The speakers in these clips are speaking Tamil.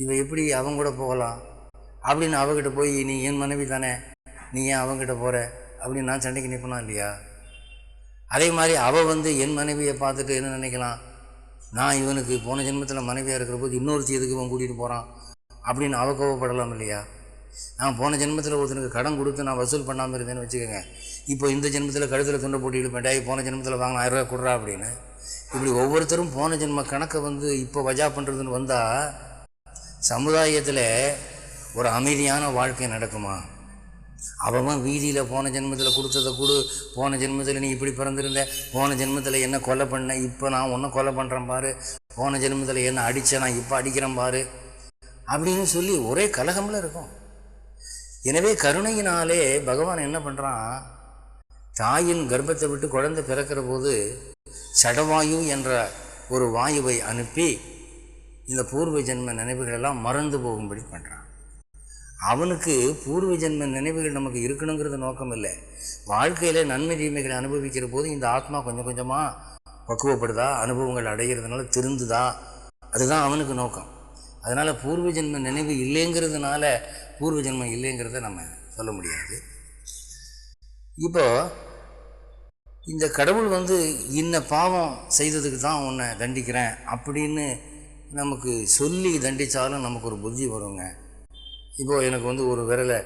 இவன் எப்படி அவங்க கூட போகலாம் அப்படின்னு அவகிட்ட போய் நீ என் மனைவி தானே, நீ ஏன் அவங்ககிட்ட போகிற அப்படின்னு நான் சண்டைக்கு நிற்பனா இல்லையா? அதே மாதிரி அவள் என் மனைவியை பார்த்துட்டு என்ன நினைக்கலாம், நான் இவனுக்கு போன ஜென்மத்தில் மனைவியாக இருக்கிற போது இன்னொருத்தி எதுக்கு இவன் கூட்டிகிட்டு போகிறான் அப்படின்னு அவள் கோவப்படலாம் இல்லையா? நான் போன ஜென்மத்தில் ஒருத்தனுக்கு கடன் கொடுத்து நான் வசூல் பண்ணாமல் இருந்தேன்னு வச்சுக்கோங்க, இப்போ இந்த ஜென்மத்தில் கழுத்தில் துண்டை போட்டு இழுப்பேன், போன ஜென்மத்தில் வாங்கின 1000 ரூபா கொடுறா அப்படின்னு. இப்படி ஒவ்வொருத்தரும் போன ஜென்ம கணக்கை இப்போ வஜா பண்ணுறதுன்னு வந்தால் சமுதாயத்தில் ஒரு அமைதியான வாழ்க்கை நடக்குமா? அவன் வீதியில் போன ஜென்மத்தில் கொடுத்ததை கொடு, போன ஜென்மத்தில் நீ இப்படி பிறந்திருந்த, போன ஜென்மத்தில் என்ன கொலை பண்ண, இப்போ நான் ஒன்றை கொலை பண்ணுறேன் பாரு, போன ஜென்மத்தில் என்ன அடித்தேன் நான் இப்போ அடிக்கிறேன் பாரு அப்படின்னு சொல்லி ஒரே கலகமில் இருக்கும். எனவே கருணையினாலே பகவான் என்ன பண்ணுறான், தாயின் கர்ப்பத்தை விட்டு குழந்தை பிறக்கிற போது சடவாயு என்ற ஒரு வாயுவை அனுப்பி இந்த பூர்வ ஜென்ம நினைவுகளெல்லாம் மறந்து போகும்படி பண்ணுறான். அவனுக்கு பூர்வ ஜென்ம நினைவுகள் நமக்கு இருக்கணுங்கிறது நோக்கம் இல்லை. வாழ்க்கையில் நன்மை தீமைகளை அனுபவிக்கிற போது இந்த ஆத்மா கொஞ்சம் கொஞ்சமாக பக்குவப்படுதா, அனுபவங்கள் அடைகிறதுனால திருந்துதா, அதுதான் அவனுக்கு நோக்கம். அதனால் பூர்வ ஜென்ம நினைவு இல்லைங்கிறதுனால பூர்வ ஜென்மம் இல்லைங்கிறத நம்ம சொல்ல முடியாது. இப்போது இந்த கடவுள் இன்ன பாவம் செய்ததுக்கு தான் உன்னை தண்டிக்கிறேன் அப்படின்னு நமக்கு சொல்லி தண்டித்தாலும் நமக்கு ஒரு புத்தி வருங்க. இப்போது எனக்கு ஒரு விரலை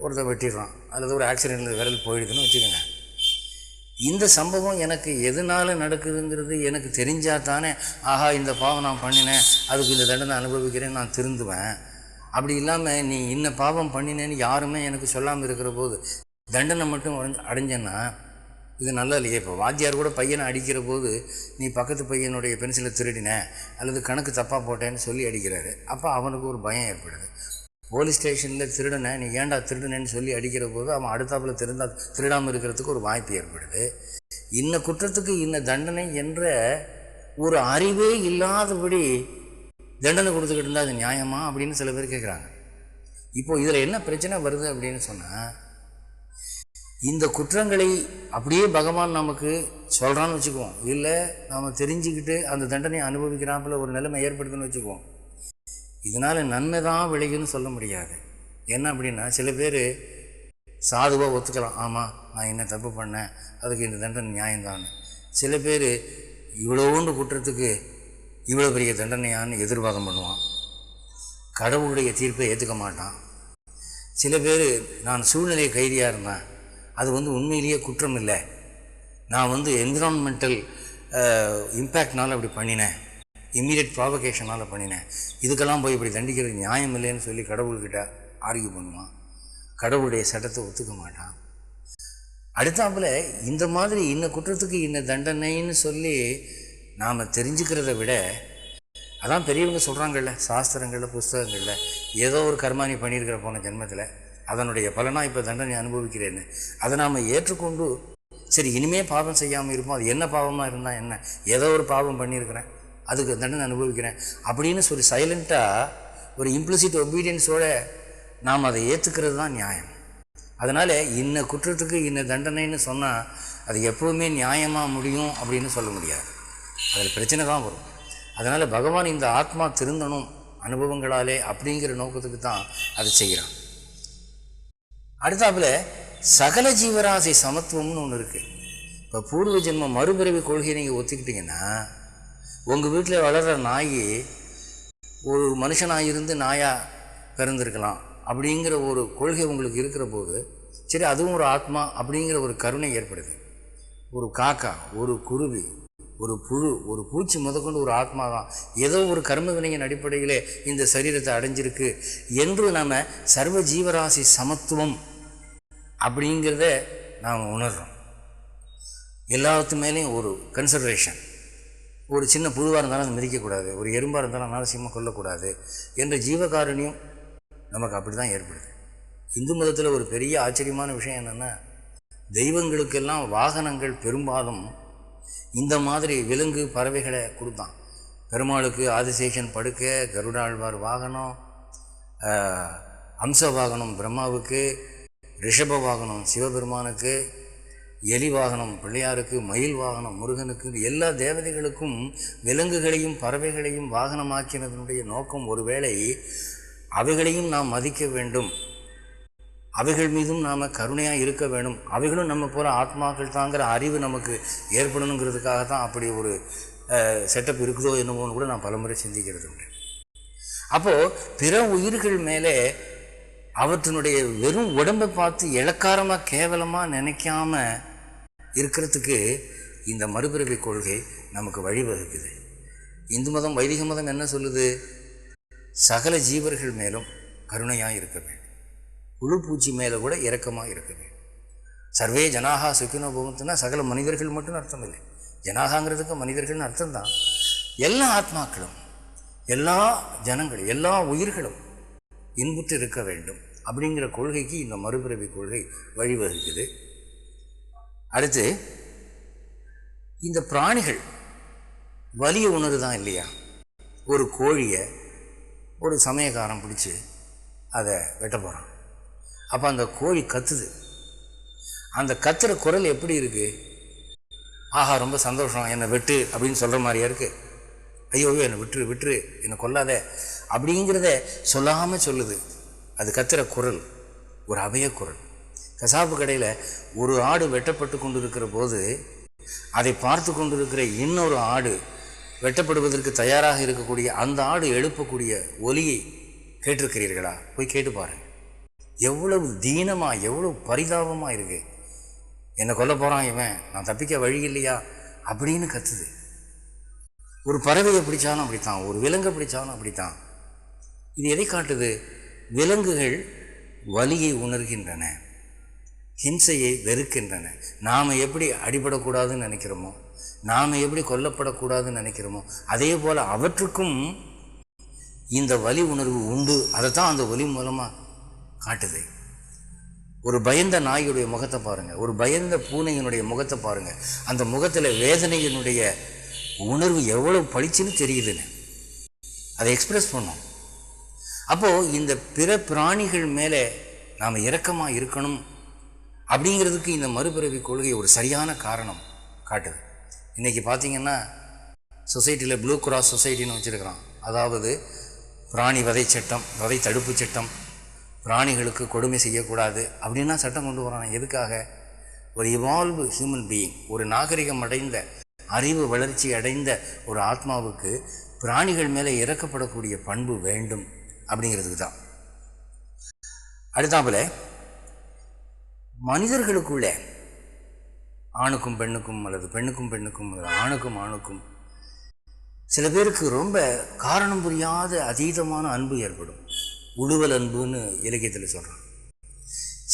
ஒருத்தர் வெட்டிடுறான், அல்லது ஒரு ஆக்சிடெண்ட்டில் விரல் போயிடுதுன்னு வச்சுக்கோங்க. இந்த சம்பவம் எனக்கு எதனால் நடக்குதுங்கிறது எனக்கு தெரிஞ்சால் தானே, ஆஹா இந்த பாவம் நான் பண்ணினேன், அதுக்கு இந்த தண்டனை அனுபவிக்கிறேன், நான் திருந்துவேன். அப்படி இல்லாமல் நீ இன்ன பாவம் பண்ணினேன்னு யாருமே எனக்கு சொல்லாமல் இருக்கிற போது தண்டனை மட்டும் அடைஞ்சேன்னா இது நல்லா இல்லையே. இப்போ வாத்தியார் கூட பையனை அடிக்கிற போது நீ பக்கத்து பையனுடைய பென்சிலை திருடின அல்லது கணக்கு தப்பாக போட்டேன்னு சொல்லி அடிக்கிறாரு. அப்போ அவனுக்கு ஒரு பயம் ஏற்படுது. போலீஸ் ஸ்டேஷனில் திருடனை நீ ஏன்டா திருடனேன்னு சொல்லி அடிக்கிற போது அவன் அடுத்தாப்பில் திருடாமல் இருக்கிறதுக்கு ஒரு வாய்ப்பு ஏற்படுது. இன்ன குற்றத்துக்கு இன்ன தண்டனை என்ற ஒரு அறிவே இல்லாதபடி தண்டனை கொடுத்துக்கிட்டு இருந்தால் அது நியாயமா அப்படின்னு சில பேர் கேட்குறாங்க. இப்போது இதில் என்ன பிரச்சனை வருது அப்படின்னு சொன்னால், இந்த குற்றங்களை அப்படியே பகவான் நமக்கு சொல்கிறான்னு வச்சுக்குவோம், இல்லை நாம் தெரிஞ்சுக்கிட்டு அந்த தண்டனையை அனுபவிக்கிறாப்புல ஒரு நிலைமை ஏற்படுதுன்னு வச்சுக்குவோம். இதனால் நன்மை தான் விளையுன்னு சொல்ல முடியாது. என்ன அப்படின்னா, சில பேர் சாதுவாக ஒத்துக்கலாம், ஆமாம் நான் என்ன தப்பு பண்ணேன், அதுக்கு இந்த தண்டனை நியாயம்தான்னு. சில பேர் இவ்வளோண்டு குற்றத்துக்கு இவ்வளோ பெரிய தண்டனையான்னு எதிர்வாதம் பண்ணுவான், கடவுளுடைய தீர்ப்பை ஏற்றுக்க மாட்டான். சில பேர் நான் சூழ்நிலை கைதியாக இருந்தேன், அது உண்மையிலேயே குற்றம் இல்லை, நான் என்விரான்மெண்டல் இம்பேக்ட்னால் அப்படி பண்ணினேன், இம்மீடியட் ப்ராவகேஷனால் பண்ணினேன், இதுக்கெல்லாம் போய் இப்படி தண்டிக்கிறது நியாயம் இல்லைன்னு சொல்லி கடவுள்கிட்ட ஆர்கியூ பண்ணுவான். கடவுளுடைய சட்டத்தை ஒத்துக்க மாட்டான். அடுத்தாப்புல இந்த மாதிரி இன்ன குற்றத்துக்கு இன்ன தண்டனைன்னு சொல்லி நாம் தெரிஞ்சுக்கிறத விட, அதான் பெரியவங்க சொல்கிறாங்கள்ல சாஸ்திரங்களில் புஸ்தகங்களில், ஏதோ ஒரு கர்மானி பண்ணியிருக்கிற போன ஜென்மத்தில் அதனுடைய பலனாக இப்போ தண்டனை அனுபவிக்கிறேன்னு அதை நாம் ஏற்றுக்கொண்டு சரி இனிமே பாவம் செய்யாமல் இருப்போம், அது என்ன பாவமாக இருந்தால் என்ன, ஏதோ ஒரு பாவம் பண்ணியிருக்கிறேன் அதுக்கு தண்டனை அனுபவிக்கிறேன் அப்படின்னு சொல்லி சைலண்ட்டாக ஒரு இம்ப்ளிசிட் ஒபீடியன்ஸோடு நாம் அதை ஏற்றுக்கிறது தான் நியாயம். அதனால் இன்ன குற்றத்துக்கு இன்ன தண்டனைன்னு சொன்னால் அது எப்போவுமே நியாயமாக முடியும் அப்படின்னு சொல்ல முடியாது, அதில் பிரச்சனை தான் வரும். அதனால் பகவான் இந்த ஆத்மா திருந்தணும் அனுபவங்களாலே அப்படிங்கிற நோக்கத்துக்கு தான் அதை செய்கிறான். அடுத்தாப்புல சகல ஜீவராசி சமத்துவம்னு ஒன்று இருக்குது. இப்போ பூர்வ ஜென்ம மறுபிறவி கொள்கையை நீங்கள் ஒத்துக்கிட்டிங்கன்னா, உங்கள் வீட்டில் வளர்கிற நாய் ஒரு மனுஷனாக இருந்து நாயாக பிறந்திருக்கலாம் அப்படிங்கிற ஒரு கொள்கை உங்களுக்கு இருக்கிற போது, சரி அதுவும் ஒரு ஆத்மா அப்படிங்கிற ஒரு கருணை ஏற்படுது. ஒரு காக்கா, ஒரு குருவி, ஒரு புழு, ஒரு பூச்சி முதற்கொண்டு ஒரு ஆத்மா தான், ஏதோ ஒரு கர்ம வினையின் அடிப்படையிலே இந்த சரீரத்தை அடைஞ்சிருக்கு என்று நாம் சர்வ ஜீவராசி சமத்துவம் அப்படிங்கிறத நாம் உணர்கிறோம். எல்லாத்து மேலேயும் ஒரு கன்சிடரேஷன், ஒரு சின்ன புழுவாக இருந்தாலும் அதை மிதிக்கக்கூடாது, ஒரு எறும்பாக இருந்தாலும் அனாவசியமாக கொல்லக்கூடாது என்ற ஜீவகாருண்யம் நமக்கு அப்படி தான் ஏற்படுது. இந்து மதத்தில் ஒரு பெரிய ஆச்சரியமான விஷயம் என்னென்னா, தெய்வங்களுக்கெல்லாம் வாகனங்கள் பெரும்பாலும் இந்த மாதிரி விலங்கு பறவைகளை கொடுத்தான். பெருமாளுக்கு ஆதிசேஷன் படுக்க, கருடாழ்வார் வாகனம், அம்ச வாகனம் பிரம்மாவுக்கு, ரிஷப வாகனம் சிவபெருமானுக்கு, எலி வாகனம் பிள்ளையாருக்கு, மயில் வாகனம் முருகனுக்கு, எல்லா தேவதைகளுக்கும் விலங்குகளையும் பறவைகளையும் வாகனமாக்கினதனுடைய நோக்கம் ஒருவேளை அவைகளையும் நாம் மதிக்க வேண்டும், அவைகள் மீதும் நாம் கருணையாக இருக்க வேண்டும், அவைகளும் நம்ம போல ஆத்மாக்கள் தாங்கிற அறிவு நமக்கு ஏற்படணுங்கிறதுக்காக தான் அப்படி ஒரு செட்டப் இருக்குதோ என்னமோன்னு கூட நான் பலமுறை சிந்திக்கிறது உண்டு. அப்போது பிற உயிர்கள் மேலே அவற்றினுடைய வெறும் உடம்பை பார்த்து இளக்காரமாக கேவலமாக நினைக்காம இருக்கிறதுக்கு இந்த மறுபிறவி கொள்கை நமக்கு வழிவகுக்குது. இந்து மதம் வைதிக மதம் என்ன சொல்லுது? சகல ஜீவர்கள் மேலும் கருணையாக இருக்க வேண்டும், புழு பூச்சி மேலே கூட இரக்கமாக இருக்க வேண்டும். சர்வே ஜனாகா சுக்கினோ பவந்துன்னா சகல மனிதர்கள் மட்டும் அர்த்தம் இல்லை, ஜனாகாங்கிறதுக்கு மனிதர்கள்னு அர்த்தம் தான். எல்லா ஆத்மாக்களும், எல்லா ஜனங்களும், எல்லா உயிர்களும் இன்புற்று இருக்க வேண்டும் அப்படிங்கிற கொள்கைக்கு இந்த மறுபிறவி கொள்கை வழிவகுக்குது. அடுத்து இந்த பிராணிகள் வலிய உணர்வுதான் இல்லையா? ஒரு கோழியை ஒரு சமயக்காரன் பிடிச்சி அதை வெட்ட போகிறான். அப்போ அந்த கோழி கத்துது. அந்த கத்துற குரல் எப்படி இருக்குது? ஆஹா ரொம்ப சந்தோஷம், என்னை வெட்டு அப்படின்னு சொல்கிற மாதிரியா இருக்குது. ஐயோ என்னை விட்டுரு விட்டுரு, என்னை கொல்லாத அப்படிங்கிறத சொல்லாமல் சொல்லுது. அது கத்துற குரல் ஒரு அபய குரல். கசாப்பு கடையில் ஒரு ஆடு வெட்டப்பட்டு கொண்டு இருக்கிற போது அதை பார்த்து கொண்டு இருக்கிற இன்னொரு ஆடு வெட்டப்படுவதற்கு தயாராக இருக்கக்கூடிய அந்த ஆடு எழுப்பக்கூடிய ஒலியை கேட்டிருக்கிறீர்களா? போய் கேட்டு பாருங்கள். எவ்வளவு தீனமாக, எவ்வளவு பரிதாபமாக இருக்கு. என்னை கொல்ல போகிறான் இவன், நான் தப்பிக்க வழி இல்லையா அப்படின்னு கத்துது. ஒரு பறவையை பிடிச்சாலும் அப்படித்தான், ஒரு விலங்கை பிடிச்சாலும் அப்படித்தான். இது எதை காட்டுது? விலங்குகள் வலியை உணர்கின்றன, ஹிம்சையை வெறுக்கின்றன. நாம் எப்படி அடிபடக்கூடாதுன்னு நினைக்கிறோமோ, நாம் எப்படி கொல்லப்படக்கூடாதுன்னு நினைக்கிறோமோ, அதே போல் அவற்றுக்கும் இந்த வலி உணர்வு உண்டு. அதைத்தான் அந்த ஒலி மூலமாக காட்டுது. ஒரு பயந்த நாயுடைய முகத்தை பாருங்கள், ஒரு பயந்த பூனையினுடைய முகத்தை பாருங்கள். அந்த முகத்தில் வேதனையினுடைய உணர்வு எவ்வளவு பளிச்சுன்னு தெரியுதுன்னு அதை எக்ஸ்பிரஸ் பண்ணோம். அப்போது இந்த பிற பிராணிகள் மேலே நாம் இரக்கமாக இருக்கணும் அப்படிங்கிறதுக்கு இந்த மறுபிறவி கொள்கை ஒரு சரியான காரணம் காட்டுது. இன்றைக்கி பார்த்திங்கன்னா சொசைட்டியில் ப்ளூ கிராஸ் சொசைட்டின்னு வச்சுருக்கிறான். அதாவது பிராணி வதை சட்டம், வதை தடுப்பு சட்டம், பிராணிகளுக்கு கொடுமை செய்யக்கூடாது அப்படின்னா சட்டம் கொண்டு வரான். எதுக்காக? ஒரு இவால்வ் ஹியூமன் பீயிங், ஒரு நாகரிகம் அடைந்த, அறிவு வளர்ச்சி அடைந்த ஒரு ஆத்மாவுக்கு பிராணிகள் மேலே இறக்கப்படக்கூடிய பண்பு வேண்டும் அப்படிங்கிறதுக்கு தான். அடுத்தாப்புல மனிதர்களுக்குள்ளே ஆணுக்கும் பெண்ணுக்கும் அல்லது பெண்ணுக்கும் பெண்ணுக்கும் அல்லது ஆணுக்கும் ஆணுக்கும் சில பேருக்கு ரொம்ப காரணம் புரியாத அதீதமான அன்பு ஏற்படும். உழுவல் அன்புன்னு இலக்கியத்தில் சொல்கிறான்.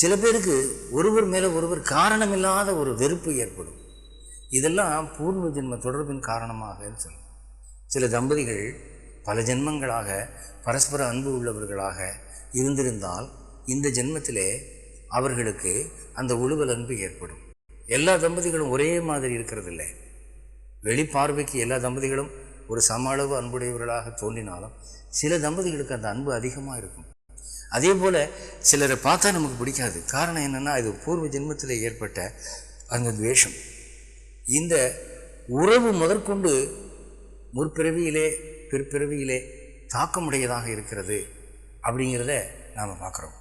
சில பேருக்கு ஒருவர் மேலே ஒருவர் காரணமில்லாத ஒரு வெறுப்பு ஏற்படும். இதெல்லாம் பூர்வ ஜென்ம தொடர்பின் காரணமாக சொல்லும். சில தம்பதிகள் பல ஜென்மங்களாக பரஸ்பர அன்பு உள்ளவர்களாக இருந்திருந்தால் இந்த ஜென்மத்திலே அவர்களுக்கு அந்த உழுவல் அன்பு ஏற்படும். எல்லா தம்பதிகளும் ஒரே மாதிரி இருக்கிறதில்லை. வெளிப்பார்வைக்கு எல்லா தம்பதிகளும் ஒரு சம அளவு அன்புடையவர்களாக தோன்றினாலும் சில தம்பதிகளுக்கு அந்த அன்பு அதிகமாக இருக்கும். அதே போல் சிலரை பார்த்தா நமக்கு பிடிக்காது. காரணம் என்னென்னா, அது பூர்வ ஜென்மத்தில் ஏற்பட்ட அந்த துவேஷம். இந்த உறவு முதற்கொண்டு முற்பிறவியிலே பிற்பிறவியிலே தாக்கமுடையதாக இருக்கிறது அப்படிங்கிறத நாம் பார்க்குறோம்.